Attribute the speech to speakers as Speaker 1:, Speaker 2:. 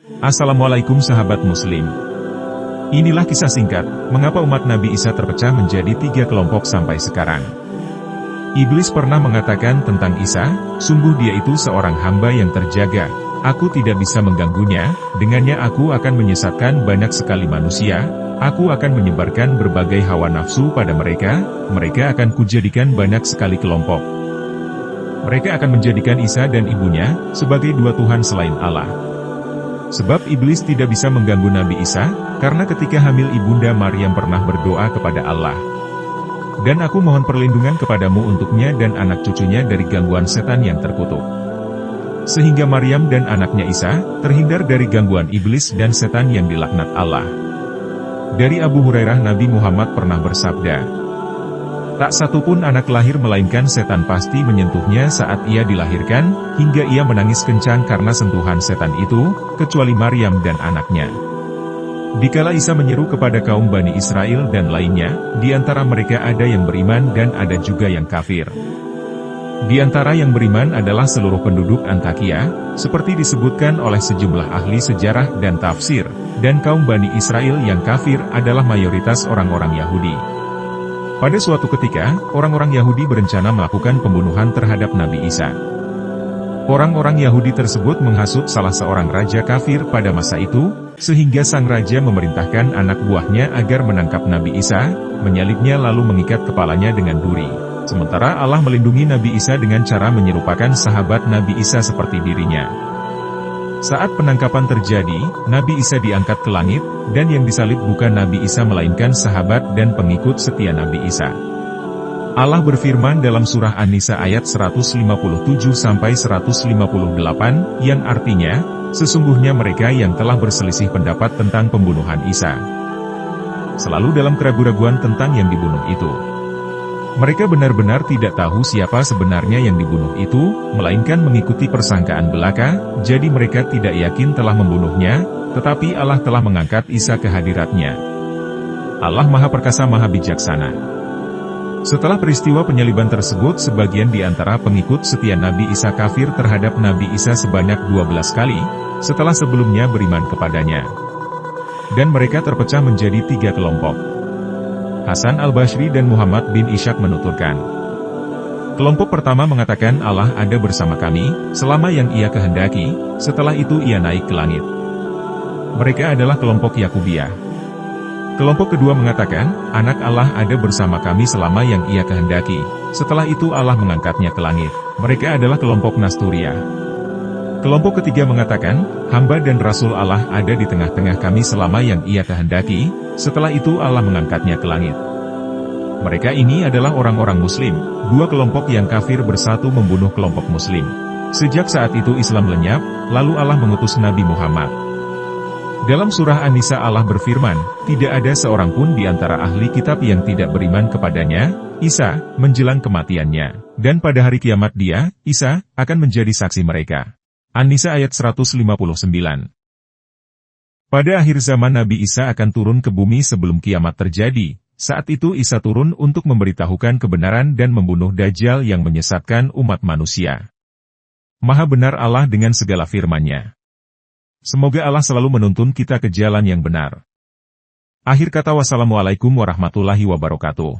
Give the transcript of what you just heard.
Speaker 1: Assalamualaikum sahabat muslim. Inilah kisah singkat, mengapa umat Nabi Isa terpecah menjadi 3 kelompok sampai sekarang. Iblis pernah mengatakan tentang Isa, sungguh dia itu seorang hamba yang terjaga, aku tidak bisa mengganggunya, dengannya aku akan menyesatkan banyak sekali manusia, aku akan menyebarkan berbagai hawa nafsu pada mereka akan kujadikan banyak sekali kelompok. Mereka akan menjadikan Isa dan ibunya sebagai dua Tuhan selain Allah. Sebab iblis tidak bisa mengganggu Nabi Isa, karena ketika hamil ibunda Maryam pernah berdoa kepada Allah. Dan aku mohon perlindungan kepadamu untuknya dan anak cucunya dari gangguan setan yang terkutuk. Sehingga Maryam dan anaknya Isa terhindar dari gangguan iblis dan setan yang dilaknat Allah. Dari Abu Hurairah Nabi Muhammad pernah bersabda, tak satu pun anak lahir melainkan setan pasti menyentuhnya saat ia dilahirkan, hingga ia menangis kencang karena sentuhan setan itu, kecuali Maryam dan anaknya. Dikala Isa menyeru kepada kaum Bani Israel dan lainnya, di antara mereka ada yang beriman dan ada juga yang kafir. Di antara yang beriman adalah seluruh penduduk Antakia, seperti disebutkan oleh sejumlah ahli sejarah dan tafsir, dan kaum Bani Israel yang kafir adalah mayoritas orang-orang Yahudi. Pada suatu ketika, orang-orang Yahudi berencana melakukan pembunuhan terhadap Nabi Isa. Orang-orang Yahudi tersebut menghasut salah seorang raja kafir pada masa itu, sehingga sang raja memerintahkan anak buahnya agar menangkap Nabi Isa, menyalibnya lalu mengikat kepalanya dengan duri. Sementara Allah melindungi Nabi Isa dengan cara menyerupakan sahabat Nabi Isa seperti dirinya. Saat penangkapan terjadi, Nabi Isa diangkat ke langit, dan yang disalib bukan Nabi Isa melainkan sahabat dan pengikut setia Nabi Isa. Allah berfirman dalam surah An-Nisa ayat 157-158, yang artinya, sesungguhnya mereka yang telah berselisih pendapat tentang pembunuhan Isa selalu dalam keraguan-raguan tentang yang dibunuh itu. Mereka benar-benar tidak tahu siapa sebenarnya yang dibunuh itu, melainkan mengikuti persangkaan belaka, jadi mereka tidak yakin telah membunuhnya, tetapi Allah telah mengangkat Isa ke hadiratnya. Allah Maha Perkasa Maha Bijaksana. Setelah peristiwa penyaliban tersebut, sebagian di antara pengikut setia Nabi Isa kafir terhadap Nabi Isa sebanyak 12 kali, setelah sebelumnya beriman kepadanya. Dan mereka terpecah menjadi 3 kelompok. Hasan al-Basri dan Muhammad bin Ishaq menuturkan. Kelompok pertama mengatakan Allah ada bersama kami, selama yang ia kehendaki, setelah itu ia naik ke langit. Mereka adalah kelompok Yakubiyah. Kelompok kedua mengatakan, anak Allah ada bersama kami selama yang ia kehendaki, setelah itu Allah mengangkatnya ke langit. Mereka adalah kelompok Nasturiyah. Kelompok ketiga mengatakan, hamba dan Rasul Allah ada di tengah-tengah kami selama yang ia kehendaki, setelah itu Allah mengangkatnya ke langit. Mereka ini adalah orang-orang Muslim, dua kelompok yang kafir bersatu membunuh kelompok Muslim. Sejak saat itu Islam lenyap, lalu Allah mengutus Nabi Muhammad. Dalam surah An-Nisa Allah berfirman, tidak ada seorang pun di antara ahli kitab yang tidak beriman kepadanya, Isa, menjelang kematiannya, dan pada hari kiamat dia, Isa, akan menjadi saksi mereka. An-Nisa ayat 159. Pada akhir zaman Nabi Isa akan turun ke bumi sebelum kiamat terjadi. Saat itu Isa turun untuk memberitahukan kebenaran dan membunuh Dajjal yang menyesatkan umat manusia. Maha benar Allah dengan segala firman-Nya. Semoga Allah selalu menuntun kita ke jalan yang benar. Akhir kata, wassalamualaikum warahmatullahi wabarakatuh.